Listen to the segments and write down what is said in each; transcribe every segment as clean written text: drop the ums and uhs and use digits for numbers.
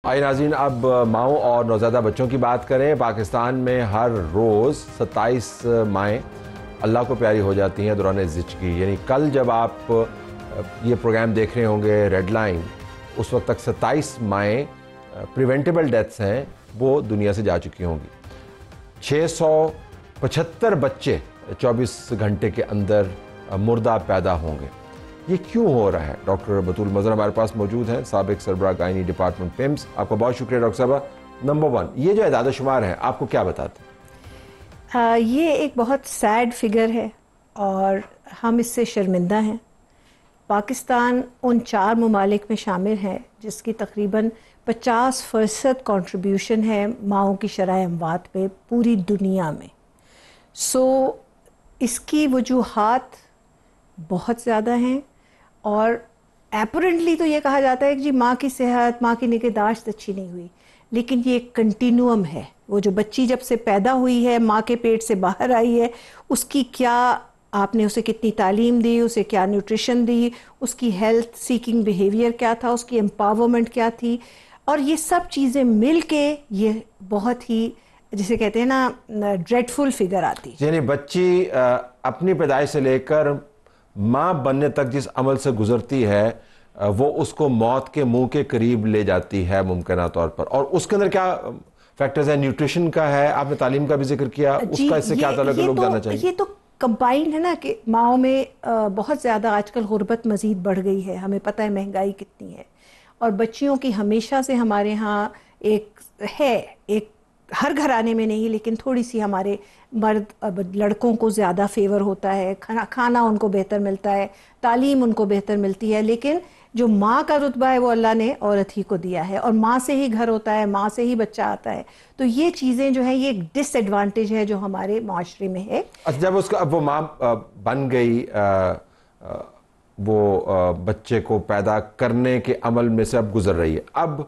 آئی ناظرین، اب ماؤں اور نوزائیدہ بچوں کی بات کریں۔ پاکستان میں ہر روز 27 مائیں اللہ کو پیاری ہو جاتی ہیں دوران زچگی۔ یعنی کل جب آپ یہ پروگرام دیکھ رہے ہوں گے ریڈ لائن، اس وقت تک 27 مائیں پریونٹیبل ڈیتھس ہیں وہ دنیا سے جا چکی ہوں گی۔ 675 بچے 24 گھنٹے کے اندر مردہ پیدا ہوں گے۔ یہ کیوں ہو رہا ہے؟ ڈاکٹر بطول مظہر ہمارے پاس موجود ہیں، سابق سربراہ گائنی ڈپارٹمنٹ پیمز۔ آپ کا بہت شکریہ ڈاکٹر صاحبہ۔ نمبر 1، یہ جو اعداد و شمار ہیں آپ کو کیا بتاتے ہیں؟ یہ ایک بہت سیڈ فگر ہے اور ہم اس سے شرمندہ ہیں۔ پاکستان ان 4 ممالک میں شامل ہے جس کی تقریباً 50% کنٹریبیوشن ہے ماؤں کی شرح اموات پہ پوری دنیا میں۔ اس کی وجوہات بہت زیادہ ہیں اور ایپرنٹلی تو یہ کہا جاتا ہے کہ جی ماں کی صحت، ماں کی نگہداشت اچھی نہیں ہوئی، لیکن یہ ایک کنٹینیوم ہے۔ وہ جو بچی جب سے پیدا ہوئی ہے، ماں کے پیٹ سے باہر آئی ہے، اس کی کیا آپ نے اسے کتنی تعلیم دی، اسے کیا نیوٹریشن دی، اس کی ہیلتھ سیکنگ بیہیویئر کیا تھا، اس کی امپاورمنٹ کیا تھی، اور یہ سب چیزیں مل کے یہ بہت ہی جسے کہتے ہیں نا ڈریڈفل فگر آتی۔ یعنی بچی اپنی پیدائش سے لے کر ماں بننے تک جس عمل سے گزرتی ہے وہ اس کو موت کے منہ کے قریب لے جاتی ہے ممکنہ طور پر، اور اس کے اندر کیا فیکٹرز ہیں؟ نیوٹریشن کا ہے، آپ نے تعلیم کا بھی ذکر کیا، اس کا اس سے کیا تعلق ہے؟ لوگ جاننا چاہیے۔ یہ تو کمبائنڈ ہے نا کہ ماؤں میں بہت زیادہ آج کل غربت مزید بڑھ گئی ہے، ہمیں پتہ ہے مہنگائی کتنی ہے، اور بچیوں کی ہمیشہ سے ہمارے ہاں ایک ہر گھرانے میں نہیں لیکن تھوڑی سی ہمارے مرد لڑکوں کو زیادہ فیور ہوتا ہے، کھانا ان کو بہتر ملتا ہے، تعلیم ان کو بہتر ملتی ہے، لیکن جو ماں کا رتبہ ہے وہ اللہ نے عورت ہی کو دیا ہے، اور ماں سے ہی گھر ہوتا ہے، ماں سے ہی بچہ آتا ہے۔ تو یہ چیزیں جو ہیں یہ ایک ڈس ایڈوانٹیج ہے جو ہمارے معاشرے میں ہے۔ اچھا، جب اس کا اب وہ ماں بن گئی، وہ بچے کو پیدا کرنے کے عمل میں سے اب گزر رہی ہے، اب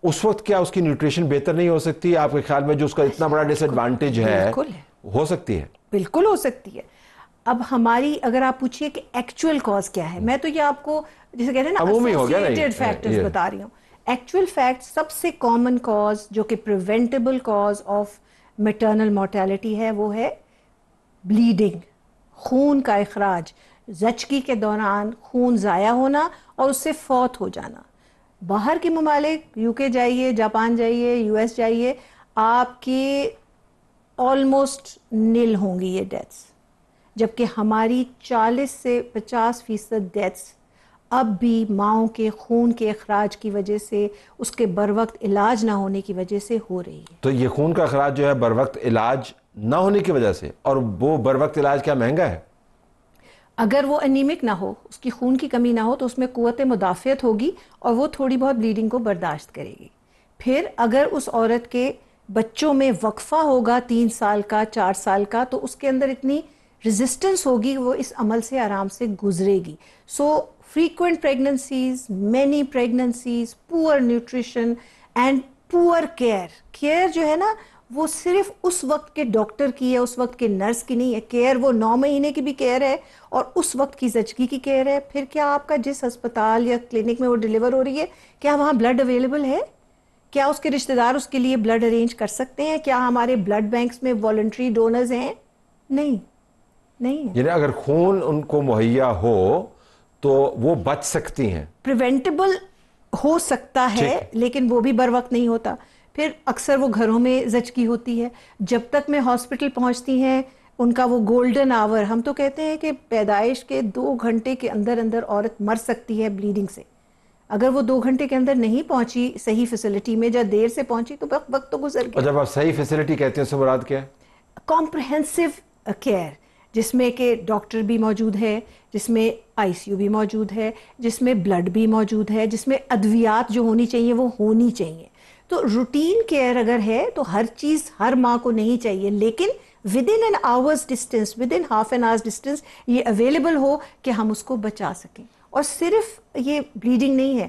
اس وقت کیا اس کی نیوٹریشن بہتر نہیں ہو سکتی؟ آپ کے خیال میں جو اس کا اتنا بڑا ڈس ایڈوانٹیج ہے ہو سکتی ہے؟ بالکل ہو سکتی ہے۔ اب ہماری اگر آپ پوچھئے کہ ایکچول کاز کیا ہے، میں تو یہ آپ کو جسے کہتے ہیں نا ایسوسیٹڈ فیکٹرز بتا رہی ہوں۔ ایکچول فیکٹ سب سے کامن کاز جو کہ preventable cause of maternal mortality ہے وہ ہے بلیڈنگ، خون کا اخراج، زچگی کے دوران خون ضائع ہونا اور اس سے فوت ہو جانا۔ باہر کے ممالک، یو کے جائیے، جاپان جائیے، یو ایس جائیے، آپ کی آلموسٹ نل ہوں گی یہ ڈیتھس، جبکہ ہماری 40 سے 50% ڈیتھس اب بھی ماؤں کے خون کے اخراج کی وجہ سے، اس کے بروقت علاج نہ ہونے کی وجہ سے ہو رہی ہے۔ تو یہ خون کا اخراج جو ہے بروقت علاج نہ ہونے کی وجہ سے، اور وہ بروقت علاج کیا مہنگا ہے؟ اگر وہ انیمک نہ ہو، اس کی خون کی کمی نہ ہو تو اس میں قوت مدافعت ہوگی اور وہ تھوڑی بہت بلیڈنگ کو برداشت کرے گی۔ پھر اگر اس عورت کے بچوں میں وقفہ ہوگا 3 سال کا، 4 سال کا، تو اس کے اندر اتنی ریزسٹنس ہوگی، وہ اس عمل سے آرام سے گزرے گی۔ frequent pregnancies, many pregnancies, poor nutrition and poor care۔ Care جو ہے نا وہ صرف اس وقت کے ڈاکٹر کی ہے، اس وقت کے نرس کی نہیں ہے، کیئر وہ 9 مہینے کی بھی کیئر ہے اور اس وقت کی زچگی کی کیئر ہے۔ پھر کیا آپ کا جس ہسپتال یا کلینک میں وہ ڈیلیور ہو رہی ہے کیا وہاں بلڈ اویلیبل ہے؟ کیا اس کے رشتہ دار اس کے لیے بلڈ ارینج کر سکتے ہیں؟ کیا ہمارے بلڈ بینکس میں والنٹری ڈونرز ہیں؟ نہیں ہے۔ یعنی اگر خون ان کو مہیا ہو تو وہ بچ سکتی ہیں؟ پریونٹیبل ہو سکتا ہے لیکن وہ بھی بر وقت نہیں ہوتا۔ پھر اکثر وہ گھروں میں زچگی ہوتی ہے، جب تک میں ہاسپٹل پہنچتی ہیں ان کا وہ گولڈن آور، ہم تو کہتے ہیں کہ پیدائش کے 2 گھنٹے کے اندر عورت مر سکتی ہے بلیڈنگ سے۔ اگر وہ 2 گھنٹے کے اندر نہیں پہنچی صحیح فیسلٹی میں، یا دیر سے پہنچی تو وقت تو گزر گیا۔ اور جب آپ صحیح فیسلٹی کہتے ہیں اس سے مراد کیا ہے؟ کمپریہنسو کیئر، جس میں کہ ڈاکٹر بھی موجود ہے، جس میں آئی سی یو بھی موجود ہے، جس میں بلڈ بھی موجود ہے، جس میں ادویات جو ہونی چاہیے وہ ہونی چاہیے۔ تو روٹین کیئر اگر ہے تو ہر چیز ہر ماں کو نہیں چاہیے، لیکن with in an hours distance, with in half an hours distance یہ اویلیبل ہو کہ ہم اس کو بچا سکیں۔ اور صرف یہ بلیڈنگ نہیں ہے،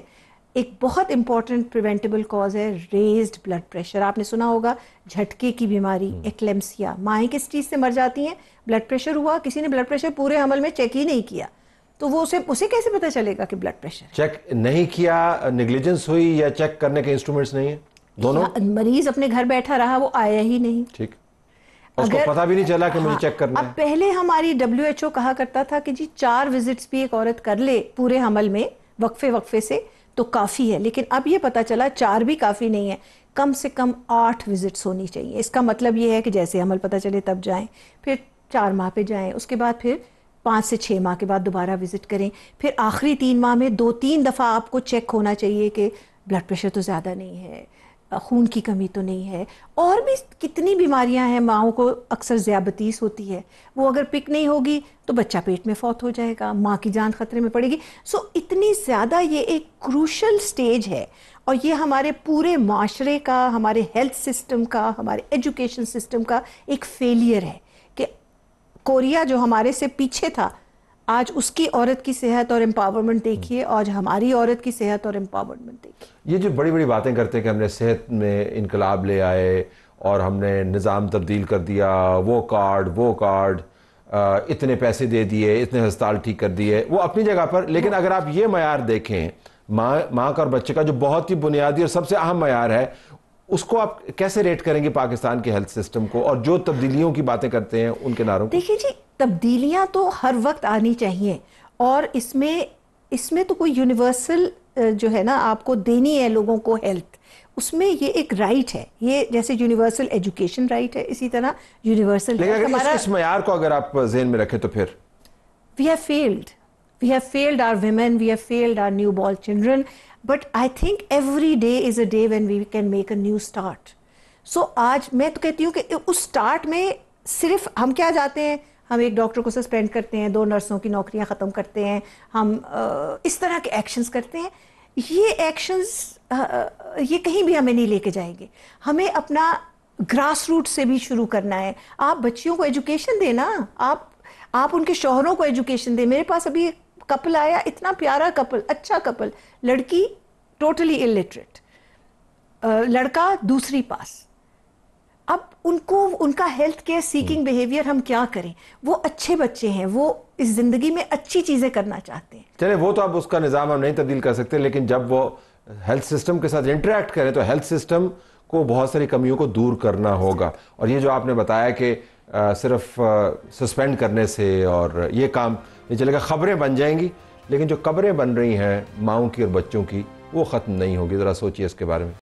ایک بہت امپورٹنٹ پریونٹیبل کاز ہے ریزڈ بلڈ پریشر۔ آپ نے سنا ہوگا جھٹکے کی بیماری، ایکلیمسیا، مائیں کس چیز سے مر جاتی ہیں؟ بلڈ پریشر ہوا، کسی نے بلڈ پریشر پورے حمل میں چیک ہی نہیں کیا، تو وہ اسے کیسے پتہ چلے گا کہ بلڈ پریشر ہے؟ چیک نہیں کیا، نیگلیجنس ہوئی، یا چیک کرنے کے انسٹرومنٹس نہیں ہیں؟ دونوں؟ مریض اپنے گھر بیٹھا رہا، وہ آیا ہی نہیں، ٹھیک، اس کو پتہ بھی نہیں چلا کہ مجھے چیک کرنا ہے۔ اب پہلے ہماری WHO کہا کرتا تھا کہ جی 4 وزٹس بھی ایک عورت کر لے پورے حمل میں وقفے سے تو کافی ہے، لیکن اب یہ پتہ چلا 4 بھی کافی نہیں ہے، کم سے کم 8 وزٹس ہونی چاہیے۔ اس کا مطلب یہ ہے کہ جیسے حمل پتہ چلے تب جائیں، پھر 4 ماہ پہ جائیں، اس کے بعد پھر 5 سے 6 ماہ کے بعد دوبارہ وزٹ کریں، پھر آخری 3 ماہ میں 2-3 دفعہ آپ کو چیک ہونا چاہیے کہ بلڈ پریشر تو زیادہ نہیں ہے، خون کی کمی تو نہیں ہے، اور بھی کتنی بیماریاں ہیں۔ ماؤں کو اکثر ذیابطیس ہوتی ہے، وہ اگر پک نہیں ہوگی تو بچہ پیٹ میں فوت ہو جائے گا، ماں کی جان خطرے میں پڑے گی۔ سو اتنی زیادہ یہ ایک کروشل سٹیج ہے، اور یہ ہمارے پورے معاشرے کا، ہمارے ہیلتھ سسٹم کا، ہمارے ایجوکیشن سسٹم کا ایک فیلئر ہے کہ کوریا جو ہمارے سے پیچھے تھا، آج اس کی عورت کی صحت اور امپاورمنٹ دیکھیے، آج ہماری عورت کی صحت اور امپاورمنٹ دیکھیے۔ یہ جو بڑی بڑی باتیں کرتے ہیں کہ ہم نے صحت میں انقلاب لے آئے اور ہم نے نظام تبدیل کر دیا، وہ کارڈ اتنے پیسے دے دیے، اتنے ہسپتال ٹھیک کر دیے، وہ اپنی جگہ پر، لیکن اگر آپ یہ معیار دیکھیں ماں کا اور بچے کا، جو بہت ہی بنیادی اور سب سے اہم معیار ہے، اس کو آپ کیسے ریٹ کریں گے پاکستان کے ہیلتھ سسٹم کو، اور جو تبدیلیوں کی باتیں کرتے ہیں ان کے نعروں کو؟ دیکھیے جی، تبدیلیاں تو ہر وقت آنی چاہیے، اور اس میں تو کوئی یونیورسل جو ہے نا آپ کو دینی ہے لوگوں کو ہیلتھ، اس میں یہ ایک رائٹ ہے، یہ جیسے یونیورسل ایجوکیشن رائٹ ہے، اسی طرح یونیورسل لیکن اگر اس معیار کو اگر آپ ذہن میں رکھیں تو پھر we have failed our women, we have failed our newborn children, but I think every day is a day when we can make a new start. So آج میں تو کہتی ہوں کہ اس سٹارٹ میں صرف ہم کیا جاتے ہیں، ہم ایک ڈاکٹر کو سسپینڈ کرتے ہیں، 2 نرسوں کی نوکریاں ختم کرتے ہیں، ہم اس طرح کے ایکشنز کرتے ہیں۔ یہ ایکشنز یہ کہیں بھی ہمیں نہیں لے کے جائیں گے، ہمیں اپنا گراس روٹ سے بھی شروع کرنا ہے۔ آپ بچیوں کو ایجوکیشن دیں نا، آپ ان کے شوہروں کو ایجوکیشن دیں۔ میرے پاس ابھی کپل آیا، اتنا پیارا کپل، اچھا کپل، لڑکی ٹوٹلی الٹریٹ، لڑکا دوسری پاس۔ اب ان کا ہیلتھ کیئر سیکنگ بیہیویئر ہم کیا کریں؟ وہ اچھے بچے ہیں، وہ اس زندگی میں اچھی چیزیں کرنا چاہتے ہیں۔ چلے وہ تو اب اس کا نظام ہم نہیں تبدیل کر سکتے، لیکن جب وہ ہیلتھ سسٹم کے ساتھ انٹریکٹ کریں تو ہیلتھ سسٹم کو بہت ساری کمیوں کو دور کرنا ہوگا۔ اور یہ جو آپ نے بتایا کہ صرف سسپینڈ کرنے سے اور یہ کام نہیں چلے گا، خبریں بن جائیں گی، لیکن جو قبریں بن رہی ہیں ماؤں کی اور بچوں کی، وہ ختم نہیں ہوگی۔ ذرا سوچئے اس کے بارے میں۔